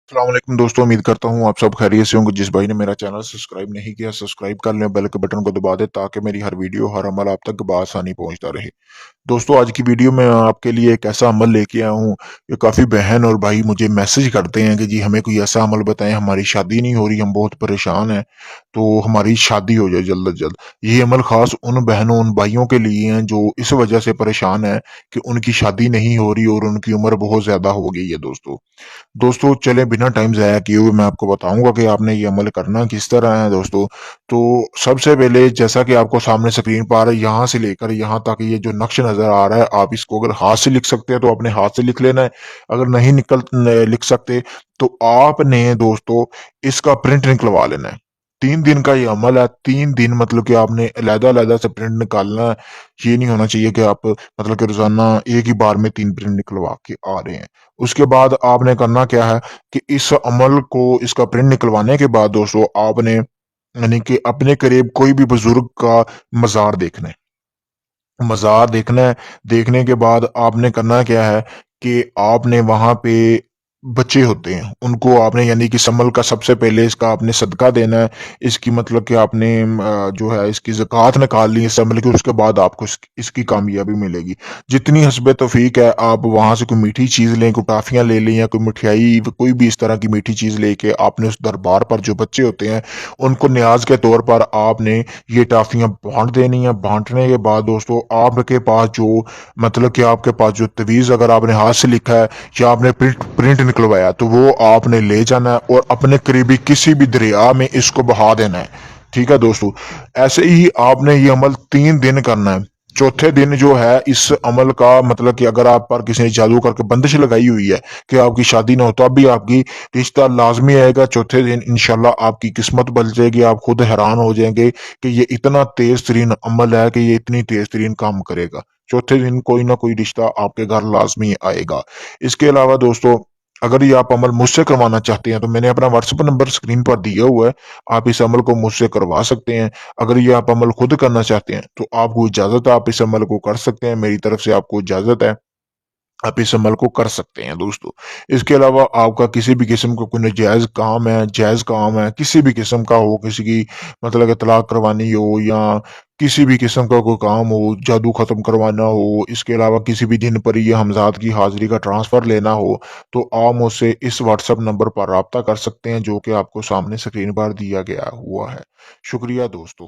अस्सलाम वालेकुम दोस्तों, उम्मीद करता हूँ आप सब खैरियत से होंगे। जिस भाई ने मेरा चैनल सब्सक्राइब नहीं किया, सब्सक्राइब कर लें, बेल के बटन को दबा दें ताकि मेरी हर वीडियो हर अमल आप तक बआसानी पहुंचता रहे। दोस्तों, आज की वीडियो में आपके लिए एक ऐसा अमल लेके आया हूँ। ये काफ़ी बहन और भाई मुझे मैसेज करते हैं कि जी हमें कोई ऐसा अमल बताएं, हमारी शादी नहीं हो रही, हम बहुत परेशान हैं, तो हमारी शादी हो जाए जल्द से जल्द। ये अमल खास उन बहनों उन भाइयों के लिए हैं जो इस वजह से परेशान है कि उनकी शादी नहीं हो रही और उनकी उम्र बहुत ज़्यादा हो गई है। दोस्तों दोस्तों चले बिना टाइम ज़ाया किए हुए मैं आपको बताऊंगा कि आपने ये अमल करना किस तरह है। दोस्तों, तो सबसे पहले जैसा कि आपको सामने स्क्रीन पर यहाँ से लेकर यहाँ तक ये जो नक्श नज़र आ रहा है, आप इसको अगर हाथ से लिख सकते हैं तो अपने हाथ से लिख लेना है। अगर नहीं लिख सकते तो आपने दोस्तों इसका प्रिंट निकलवा लेना है। 3 दिन का ये अमल है। 3 दिन मतलब कि आपने अलहदा-अलहदा से प्रिंट निकालना है। ये नहीं होना चाहिए कि आप मतलब कि रोज़ाना एक ही बार में 3 प्रिंट निकलवा के आ रहे हैं। उसके बाद आपने करना क्या है कि इस अमल को इसका प्रिंट निकलवाने के बाद दोस्तों आपने यानी कि अपने करीब कोई भी बुजुर्ग का मज़ार देखना है। मज़ार देखना है। देखने के बाद आपने करना क्या है कि आपने वहाँ पे बच्चे होते हैं, उनको आपने यानी कि समल का सबसे पहले इसका आपने सदका देना है। इसकी मतलब कि आपने जो है इसकी ज़कात निकालनी है समल की, उसके बाद आपको इसकी कामयाबी मिलेगी। जितनी हस्बे तौफीक है आप वहाँ से कोई मीठी चीज़ लें, कोई टॉफ़ियाँ ले लें या कोई मिठाई, कोई भी इस तरह की मीठी चीज़ लेके आपने उस दरबार पर जो बच्चे होते हैं, उनको न्याज़ के तौर पर आपने ये टॉफ़ियाँ बाँट देनी है। बाँटने के बाद दोस्तों आपके पास जो मतलब कि आपके पास जो तवीज़ अगर आपने हाथ से लिखा है या आपने प्रिंट प्रिंट निकलवाया तो वो आपने ले जाना है और अपने करीबी किसी भी दरिया में इसको बहा देना है। ठीक है दोस्तों, ऐसे ही आपने ये अमल 3 दिन करना है। चौथे दिन जो है इस अमल का मतलब कि अगर आप पर किसी ने जादू करके बंदिश लगाई हुई है कि आपकी शादी ना हो, तो अब भी आपकी रिश्ता लाजमी आएगा। चौथे दिन इंशाल्लाह आपकी किस्मत बदल जाएगी। आप खुद हैरान हो जाएंगे कि ये इतना तेज तरीन अमल है कि ये इतनी तेज तरीन काम करेगा। चौथे दिन कोई ना कोई रिश्ता आपके घर लाजमी आएगा। इसके अलावा दोस्तों, अगर ये आप अमल मुझसे करवाना चाहते हैं तो मैंने अपना व्हाट्सएप नंबर स्क्रीन पर दिया हुआ है। आप इस अमल को मुझसे करवा सकते हैं। अगर ये आप अमल खुद करना चाहते हैं तो आपको इजाज़त है, आप इस अमल को कर सकते हैं। मेरी तरफ से आपको इजाज़त है, आप इस अमल को कर सकते हैं दोस्तों। इसके अलावा आपका किसी भी किस्म का कोई नाजायज़ काम है, जायज़ काम है, किसी भी किस्म का हो, किसी की मतलब कि तलाक करवानी हो या किसी भी किस्म का कोई काम हो, जादू ख़त्म करवाना हो, इसके अलावा किसी भी जिन पर ये हमज़ाद की हाज़िरी का ट्रांसफ़र लेना हो, तो आप मुझसे इस व्हाट्सएप नंबर पर राब्ता कर सकते हैं जो कि आपको सामने स्क्रीन पर दिया गया हुआ है। शुक्रिया दोस्तों।